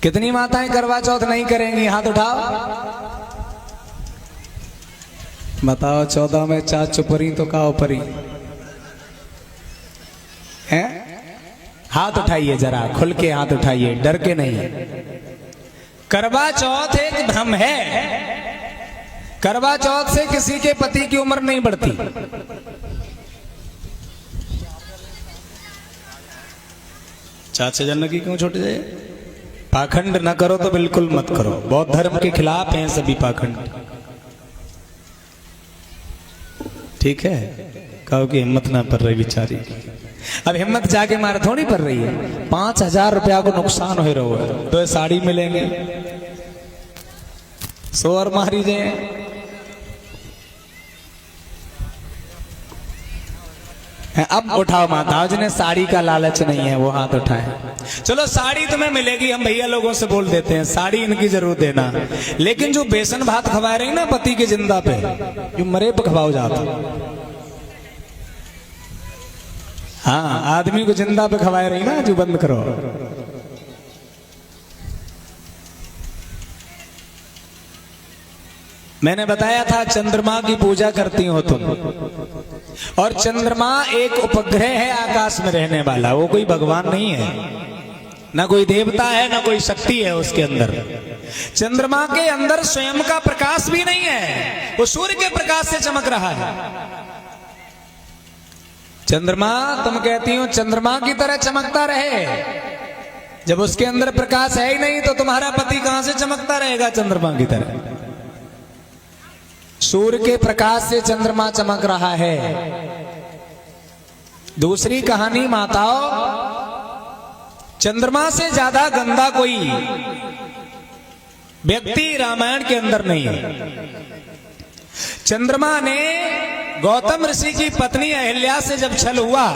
कितनी माताएं करवा चौथ नहीं करेंगी? हाथ उठाओ। बताओ 14 में 4 चुपरी तो का उपरी है? हाथ उठाइए, जरा खुल के हाथ उठाइए, डर के नहीं। करवा चौथ एक भ्रम है। करवा चौथ से किसी के पति की उम्र नहीं बढ़ती। चाचा जन्म की क्यों छोटे जाए? पाखंड न करो तो बिल्कुल मत करो। बौद्ध धर्म के खिलाफ हैं सभी पाखंड। ठीक है, कहो कि हिम्मत ना पड़ रही बेचारी। अब हिम्मत जाके मार थोड़ी पड़ रही है। 5000 रुपया को नुकसान हो रहा है तो ये साड़ी मिलेंगे, सोर मारी जाए। अब उठाओ माताओं, जिन्हें साड़ी का लालच नहीं है वो हाथ उठाएं। चलो साड़ी तुम्हें मिलेगी, हम भैया लोगों से बोल देते हैं साड़ी इनकी जरूर देना। लेकिन जो बेसन भात खवा रही ना पति के जिंदा पे, जो मरे पे खवाओ जाता। हाँ, आदमी को जिंदा पे खवाए रही ना, जो बंद करो। मैंने बताया था चंद्रमा की पूजा करती हो तुम, और चंद्रमा एक उपग्रह है आकाश में रहने वाला। वो कोई भगवान नहीं है, ना कोई देवता है, ना कोई शक्ति है उसके अंदर। चंद्रमा के अंदर स्वयं का प्रकाश भी नहीं है, वो सूर्य के प्रकाश से चमक रहा है। चंद्रमा, तुम कहती हो चंद्रमा की तरह चमकता रहे, जब उसके अंदर प्रकाश है ही नहीं तो तुम्हारा पति कहां से चमकता रहेगा चंद्रमा की तरह? सूर्य के प्रकाश से चंद्रमा चमक रहा है। दूसरी कहानी माताओं, चंद्रमा से ज्यादा गंदा कोई व्यक्ति रामायण के अंदर नहीं है। चंद्रमा ने गौतम ऋषि की पत्नी अहिल्या से जब छल हुआ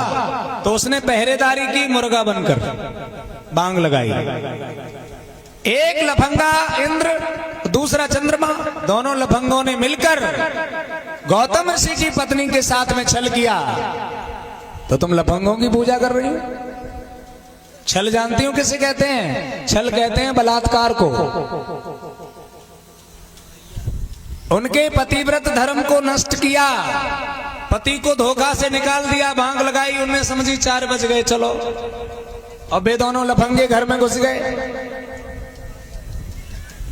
तो उसने पहरेदारी की मुर्गा बनकर, बांग लगाई। एक लफंगा इंद्र, दूसरा चंद्रमा, दोनों लफंगों ने मिलकर गौतम ऋषि की पत्नी के साथ में छल किया। तो तुम लफंगों की पूजा कर रही हो? छल जानती हो किसे कहते हैं? छल कहते हैं बलात्कार को। उनके पतिव्रत धर्म को नष्ट किया, पति को धोखा से निकाल दिया, भांग लगाई, उनने समझी 4 बज गए चलो, अब वे दोनों लफंगे घर में घुस गए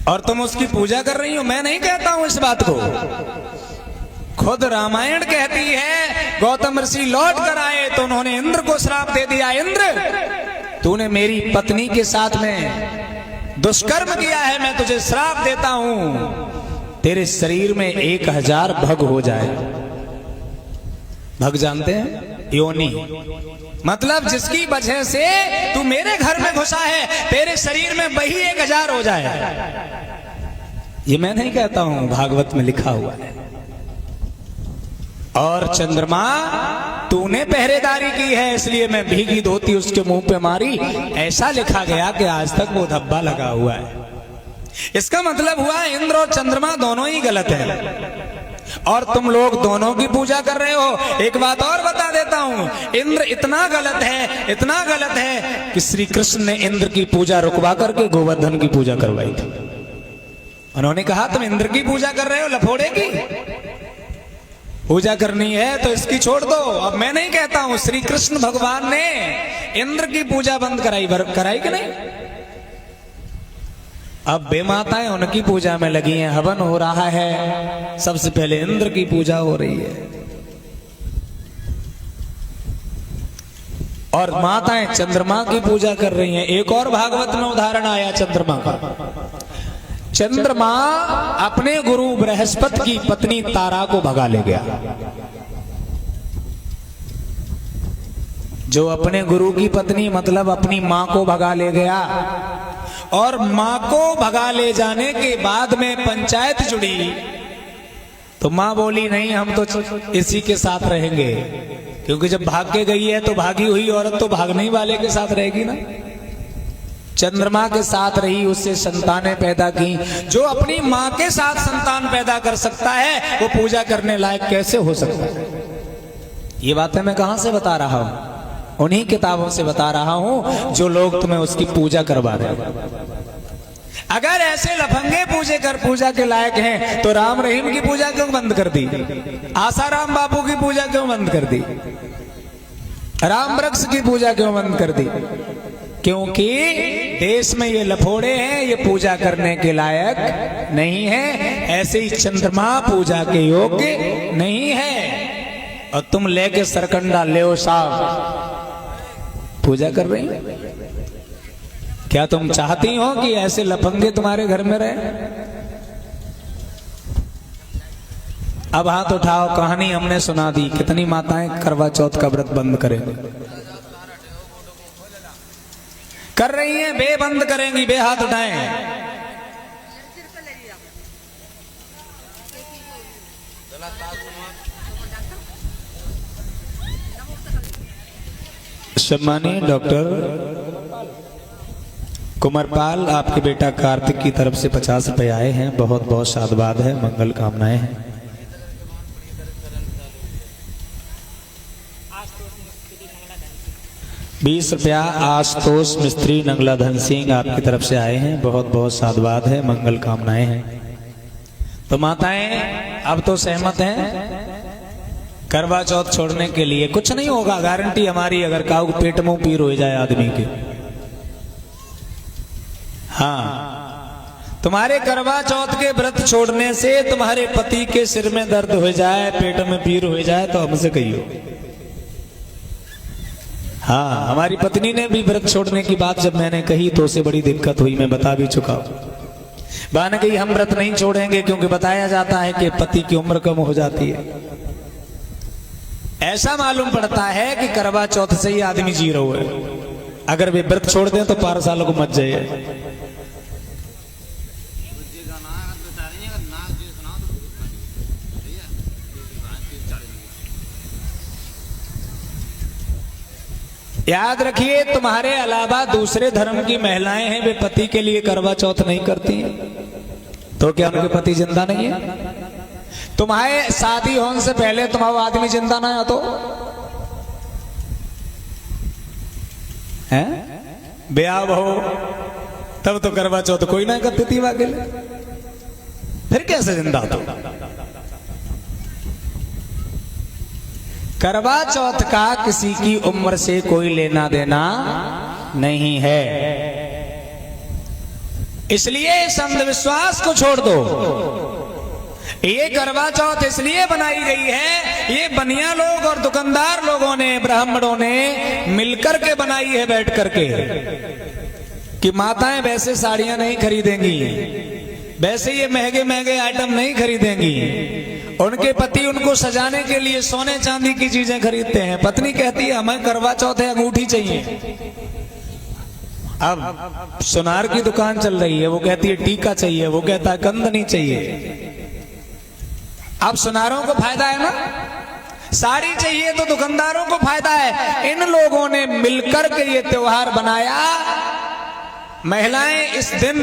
और तुम उसकी पूजा कर रही हो। मैं नहीं कहता हूं इस बात को, खुद रामायण कहती है। गौतम ऋषि लौट कर आए तो उन्होंने इंद्र को श्राप दे दिया, इंद्र तूने मेरी पत्नी के साथ में दुष्कर्म किया है, मैं तुझे श्राप देता हूं, तेरे शरीर में 1000 भग हो जाए। भग जानते हैं? योनि, मतलब जिसकी वजह से तू मेरे घर में घुसा है, तेरे शरीर में वही 1000 हो जाए। ये मैं नहीं कहता हूं, भागवत में लिखा हुआ है। और चंद्रमा, तूने पहरेदारी की है इसलिए मैं भीगी धोती उसके मुंह पे मारी, ऐसा लिखा गया कि आज तक वो धब्बा लगा हुआ है। इसका मतलब हुआ इंद्र और चंद्रमा दोनों ही गलत हैं और तुम लोग दोनों की पूजा कर रहे हो। एक बात और बता देता हूं, इंद्र इतना गलत है, इतना गलत है कि श्री कृष्ण ने इंद्र की पूजा रुकवा करके गोवर्धन की पूजा करवाई थी। उन्होंने कहा तुम इंद्र की पूजा कर रहे हो, लफोड़े की पूजा करनी है तो इसकी छोड़ दो। अब मैं नहीं कहता हूं, श्री कृष्ण भगवान ने इंद्र की पूजा बंद कराई कि नहीं? अब बेमाताएं उनकी पूजा में लगी हैं, हवन हो रहा है, सबसे पहले इंद्र की पूजा हो रही है। और माताएं चंद्रमा की पूजा कर रही हैं। एक और भागवत में उदाहरण आया चंद्रमा का। चंद्रमा अपने गुरु बृहस्पति की पत्नी तारा को भगा ले गया। जो अपने गुरु की पत्नी मतलब अपनी मां को भगा ले गया, और मां को भगा ले जाने के बाद में पंचायत जुड़ी तो मां बोली नहीं, हम तो इसी के साथ रहेंगे, क्योंकि जब भाग के गई है तो भागी हुई औरत तो भागने वाले के साथ रहेगी ना। चंद्रमा के साथ रही, उससे संतानें पैदा की। जो अपनी मां के साथ संतान पैदा कर सकता है वो पूजा करने लायक कैसे हो सकता है? ये बातें मैं कहां से बता रहा हूं? उन्हीं किताबों से बता रहा हूं जो लोग तुम्हें उसकी पूजा करवा रहे हैं। अगर ऐसे लफंगे पूजा के लायक हैं तो राम रहीम की पूजा क्यों बंद कर दी? आसाराम बापू की पूजा क्यों बंद कर दी? राम वृक्ष की पूजा क्यों बंद कर दी? क्योंकि देश में ये लफोड़े हैं, ये पूजा करने के लायक नहीं है। ऐसे ही चंद्रमा पूजा के योग्य नहीं है। और तुम लेके सरकंडा ले साहब पूजा कर रही हो। क्या तुम चाहती हो कि ऐसे लफंगे तुम्हारे घर में रहे? अब हाथ उठाओ, कहानी हमने सुना दी। कितनी माताएं करवा चौथ का व्रत बंद करेंगी? कर रही हैं, बे बंद करेंगी, बे हाथ उठाएं। सम्मानीय डॉक्टर कुमारपाल, आपके बेटा कार्तिक की तरफ से 50 रुपए आए हैं। बहुत बहुत साधुवाद है, मंगल कामनाएं हैं। ₹20 आशुतोष मिस्त्री नंगला धन सिंह आपकी तरफ से आए हैं। बहुत बहुत साधुवाद है, मंगल कामनाएं हैं। तो माताएं अब तो सहमत हैं करवा चौथ छोड़ने के लिए? कुछ नहीं होगा, गारंटी हमारी। अगर काऊ पेट मुंह पीर हो जाए आदमी के, हाँ, तुम्हारे करवा चौथ के व्रत छोड़ने से तुम्हारे पति के सिर में दर्द हो जाए, पेट में पीर हो जाए तो हमसे कहियो। हाँ, हमारी पत्नी ने भी व्रत छोड़ने की बात जब मैंने कही तो उसे बड़ी दिक्कत हुई, मैं बता भी चुका हूं। बा ने कही हम व्रत नहीं छोड़ेंगे क्योंकि बताया जाता है कि पति की उम्र कम हो जाती है। ऐसा मालूम पड़ता है कि करवा चौथ से ही आदमी जी रहा है। अगर वे व्रत छोड़ दें तो 12 सालों को मत जाइए। याद रखिए, तुम्हारे अलावा दूसरे धर्म की महिलाएं हैं, वे पति के लिए करवा चौथ नहीं करती हैं। तो क्या उनके पति जिंदा नहीं है? तुम्हारे शादी होने से पहले तुम्हारा आदमी जिंदा ना है तो हैं? ब्याह हो तब तो करवा चौथ कोई ना करती थी वाके, फिर कैसे जिंदा तो? करवा चौथ का किसी की उम्र से कोई लेना देना नहीं है। इसलिए इस अंधविश्वास को छोड़ दो। ये करवा चौथ इसलिए बनाई गई है, ये बनिया लोग और दुकानदार लोगों ने, ब्राह्मणों ने मिलकर के बनाई है बैठ करके, कि माताएं वैसे साड़ियां नहीं खरीदेंगी, वैसे ये महंगे महंगे आइटम नहीं खरीदेंगी। उनके पति उनको सजाने के लिए सोने चांदी की चीजें खरीदते हैं। पत्नी कहती है हमें करवा चौथ है, अंगूठी चाहिए। अब सुनार की दुकान चल रही है, वो कहती है टीका चाहिए, वो कहता है कंदनी चाहिए। अब सुनारों को फायदा है ना, साड़ी चाहिए तो दुकानदारों को फायदा है। इन लोगों ने मिलकर के ये त्योहार बनाया। महिलाएं इस दिन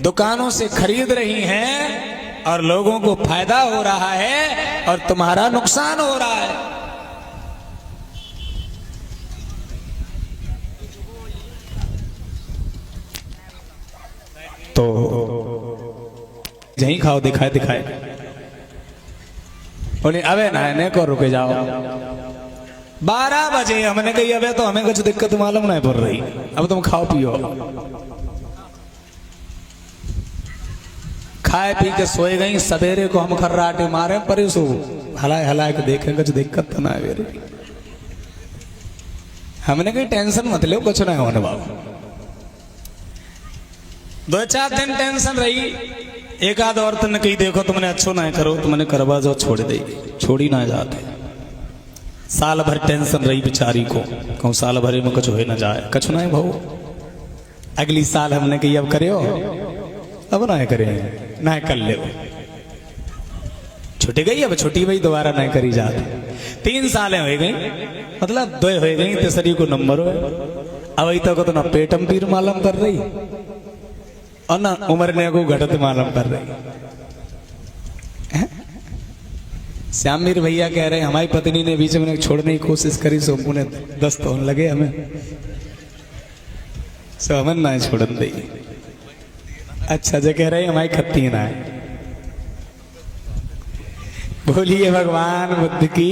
दुकानों से खरीद रही हैं और लोगों को फायदा हो रहा है और तुम्हारा नुकसान हो रहा है। तो यही खाओ, दिखाए बोले अबे ना को रुके जाओ। 12 बजे हमने कही अबे तो हमें कुछ दिक्कत मालूम नहीं पड़ रही, अब तुम खाओ पियो। खाए पी के सोए गई। सवेरे को हम खर्राटे मारे पर सो हलाए के देखें कुछ दिक्कत तो ना है मेरे। हमने कही टेंशन मत लो, कुछ नहीं होने बाबू। 2-4 दिन टेंशन रही। एक आध औरत ने कही देखो तुमने अच्छो ना करो, तुमने करवा जो छोड़ दे, छोड़ी ना जाते। साल भर टेंशन रही बेचारी को, कहूँ साल भरे में कुछ हो ना जाए, कुछ ना है भाऊ। अगली साल हमने कही अब करे, अब ना करे, ना कर ले। छुट्टी गई, अब छुट्टी भाई दोबारा ना करी जाती। 3 सालें हो गई, मतलब 2 हो गई, तीसरी को नंबर हो। अब अभी तक तो ना पेटम पीर मालूम कर रही और ना उम्र ने को घटत मालूम कर रही। श्यामवीर भैया कह रहे हैं हमारी पत्नी ने बीच में छोड़ने की कोशिश करी सो मुने दस्त होने लगे हमें सो हमन ना छोड़ दी। अच्छा जो कह रहे हमारी खत्ती ना है। बोलिए भगवान बुद्ध की